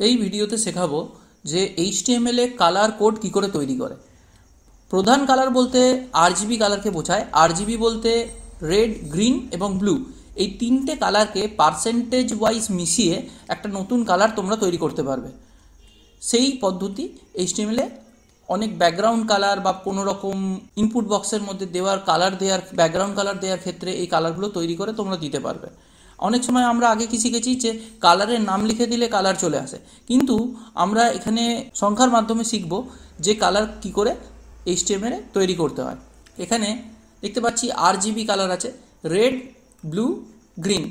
এই ভিডিওতে শেখাবো যে HTML এ কালার কোড কি করে তৈরি করে। প্রধান কালার বলতে RGB কালারকে বোঝায়। RGB বলতে রেড, গ্রিন এবং ব্লু, এই তিনটে কালারকে পার্সেন্টেজ ওয়াইজ মিশিয়ে একটা নতুন কালার তোমরা তৈরি করতে পারবে। সেই পদ্ধতি HTML এ অনেক ব্যাকগ্রাউন্ড কালার বা কোনো রকম ইনপুট বক্সের মধ্যে দেওয়ার কালার দেওয়ার ব্যাকগ্রাউন্ড কালার দেওয়ার ক্ষেত্রে এই কালারগুলো তৈরি করে তোমরা দিতে পারবে। অনেক সময় আমরা আগে কি শিখেছি যে কালারের নাম লিখে দিলে কালার চলে আসে, কিন্তু আমরা এখানে সংখ্যার মাধ্যমে শিখব যে কালার কি করে HTML এ তৈরি করতে হয়। এখানে দেখতে পাচ্ছি RGB কালার আছে, রেড, ব্লু, গ্রিন।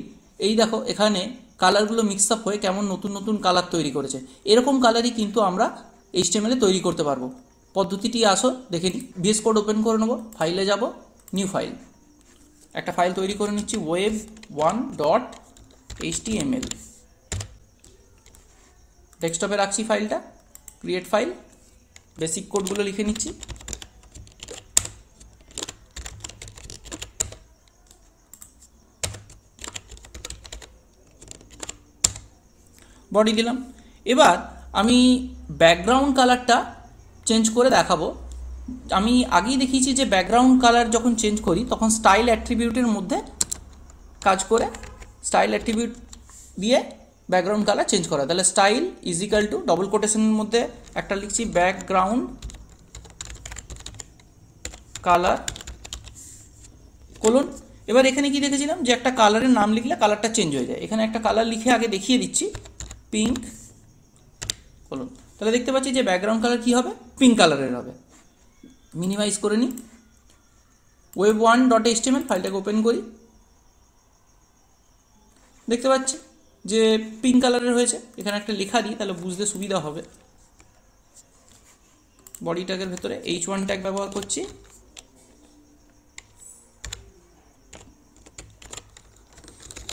এই দেখো এখানে কালারগুলো মিক্স আপ হয়ে কেমন নতুন নতুন কালার তৈরি করেছে। এরকম কালারই কিন্তু আমরা HTML এ তৈরি করতে পারবো। পদ্ধতিটি আসো দেখে নিই। VS কোড ওপেন করে নেবো, ফাইলে যাব, নিউ ফাইল, একটা ফাইল তৈরি করে নিচ্ছি web1.html। ডেস্কটপে রাখছি ফাইলটা, ক্রিয়েট ফাইল, বেসিক কোডগুলো লিখে নিচ্ছি। বডি দিলাম। এবার আমি ব্যাকগ্রাউন্ড কালারটা চেঞ্জ করে দেখাবো। আমি আগেই দেখিয়েছি যে ব্যাকগ্রাউন্ড কালার যখন চেঞ্জ করি তখন স্টাইল অ্যাট্রিবিউটের মধ্যে কাজ করে স্টাইল অ্যাট্রিবিউট দিয়ে ব্যাকগ্রাউন্ড কালার চেঞ্জ করা। তাহলে style is equal to double কোটেশনের মধ্যে একটা লিখছি ব্যাকগ্রাউন্ড কালার কোলন। এবার এখানে কি দেখেছিলাম যে একটা কালারের নাম লিখলে কালারটা চেঞ্জ হয়ে যায়। এখানে একটা কালার লিখে আগে দেখিয়ে দিচ্ছি, পিঙ্ক কোলন। তাহলে দেখতে পাচ্ছি যে ব্যাকগ্রাউন্ড কালার কি হবে, পিঙ্ক কালারের হবে। মিনিমাইজ করে নিই, web1.html ফাইলটাকে ওপেন করি। দেখতে পাচ্ছি যে পিঙ্ক কালারের হয়েছে। এখানে একটা লেখা দিই তাহলে বুঝতে সুবিধা হবে। বডি ট্যাগের ভেতরে h1 ট্যাগ ব্যবহার করছি।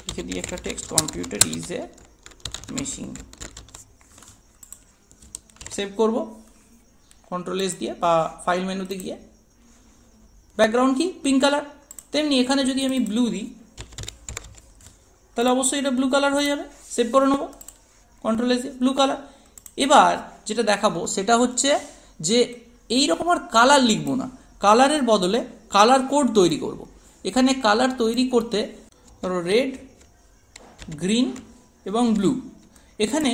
লিখে দিই একটা text, computer is a machine. Save করব Ctrl+S দিয়ে বা ফাইল মেনুতে গিয়ে। ব্যাকগ্রাউন্ড কি পিঙ্ক কালার, তেমনি এখানে যদি আমি ব্লু দিই তাহলে অবশ্যই এটা ব্লু কালার হয়ে যাবে। সেভ করে নেবো Ctrl+S দিয়ে, ব্লু কালার। এবার যেটা দেখাবো সেটা হচ্ছে যে এই রকম আর কালার লিখবো না, কালারের বদলে কালার কোড তৈরি করব। এখানে কালার তৈরি করতে ধরো রেড, গ্রিন এবং ব্লু। এখানে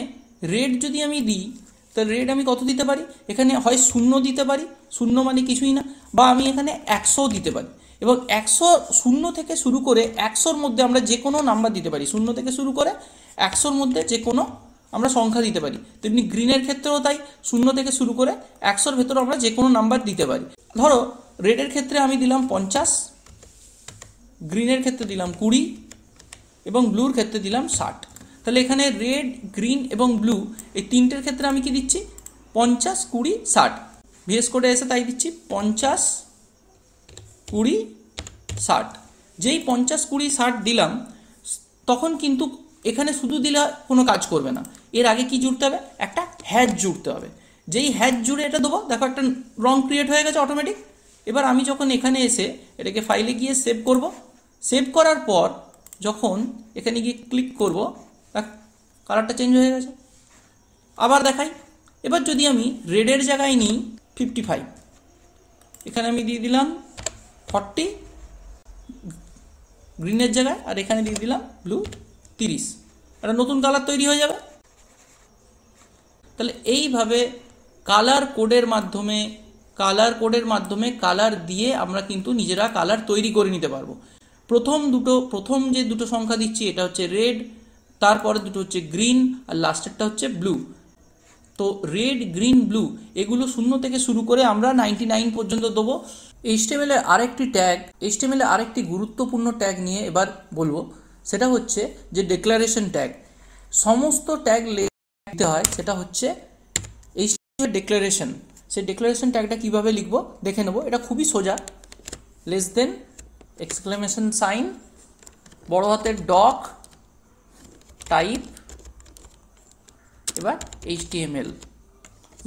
রেড যদি আমি দিই তাহলে রেড আমি কত দিতে পারি, এখানে হয় 0 দিতে পারি, 0 মানে কিছুই না, বা আমি এখানে 100 দিতে পারি। এবং 100, 0 থেকে শুরু করে 100-র মধ্যে আমরা যে কোনো নাম্বার দিতে পারি। 0 থেকে শুরু করে 100-র মধ্যে যে কোনো আমরা সংখ্যা দিতে পারি। তেমনি গ্রিনের ক্ষেত্রেও তাই, 0 থেকে শুরু করে 100-র ভেতরে আমরা যে কোনো নাম্বার দিতে পারি। ধরো রেডের ক্ষেত্রে আমি দিলাম 50, গ্রিনের ক্ষেত্রে দিলাম 20 এবং ব্লুর ক্ষেত্রে দিলাম 60। তাহলে এখানে রেড, গ্রিন এবং ব্লু এই তিনটের ক্ষেত্রে আমি কি দিচ্ছি 50, 20, 60। VS কোডে এসে তাই দিচ্ছি 50, 20, 60। যেই 50, 20, 60 দিলাম তখন কিন্তু এখানে শুধু দিলে কোনো কাজ করবে না, এর আগে কি জুড়তে হবে, একটা হ্যাশ জুড়তে হবে। যেই হ্যাশ জুড়ে এটা দেবো, দেখো একটা রং ক্রিয়েট হয়ে গেছে অটোমেটিক। এবার আমি যখন এখানে এসে এটাকে ফাইলে গিয়ে সেভ করব, সেভ করার পর যখন এখানে গিয়ে ক্লিক করব কালারটা চেঞ্জ হয়ে গেছে। আবার দেখাই। এবার যদি আমি রেডের জায়গায় নিই 55, এখানে আমি দিয়ে দিলাম 40 গ্রিনের জায়গায়, আর এখানে দিয়ে দিলাম ব্লু 30, একটা নতুন কালার তৈরি হয়ে যাবে। তাহলে এইভাবে কালার কোডের মাধ্যমে কালার দিয়ে আমরা কিন্তু নিজেরা কালার তৈরি করে নিতে পারবো। প্রথম যে দুটো সংখ্যা দিচ্ছি এটা হচ্ছে রেড, তারপরে দুটো হচ্ছে গ্রিন, আর লাস্টেরটা হচ্ছে ব্লু। তো রেড, গ্রিন, ব্লু এগুলো 0 থেকে শুরু করে আমরা 99 পর্যন্ত দেবো। HTML এর আরেকটি গুরুত্বপূর্ণ ট্যাগ নিয়ে এবার বলবো, সেটা হচ্ছে যে ডেক্লারেশন ট্যাগ। সমস্ত ট্যাগ লিখতে হয়, সেটা হচ্ছে HTML ডেক্লারেশন। সেই ডেক্লারেশন ট্যাগটা কীভাবে লিখবো দেখে নেবো। এটা খুবই সোজা, লেস দেন, এক্সক্লেমেশন সাইন, বড় হাতের ডক, টাইপ, এবার HTML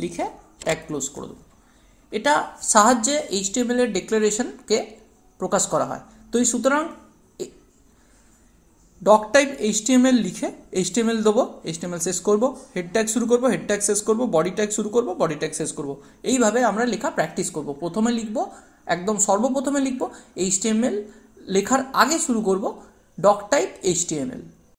লিখে ট্যাগ ক্লোজ করে দেবো। এটা সাহায্যে HTML এর ডেক্লারেশনকে প্রকাশ করা হয়। তো এই সুতরাং ডক টাইপ HTML লিখে HTML দেবো, HTML শেষ করব, হেড ট্যাগ শুরু করব, হেড ট্যাগ শেষ করব, বডি ট্যাগ শুরু করব, বডি ট্যাগ শেষ করব। এইভাবে আমরা লেখা প্র্যাকটিস করব। প্রথমে লিখব, একদম সর্বপ্রথমে লিখব HTML, লেখার আগে শুরু করব ডক টাইপ HTML।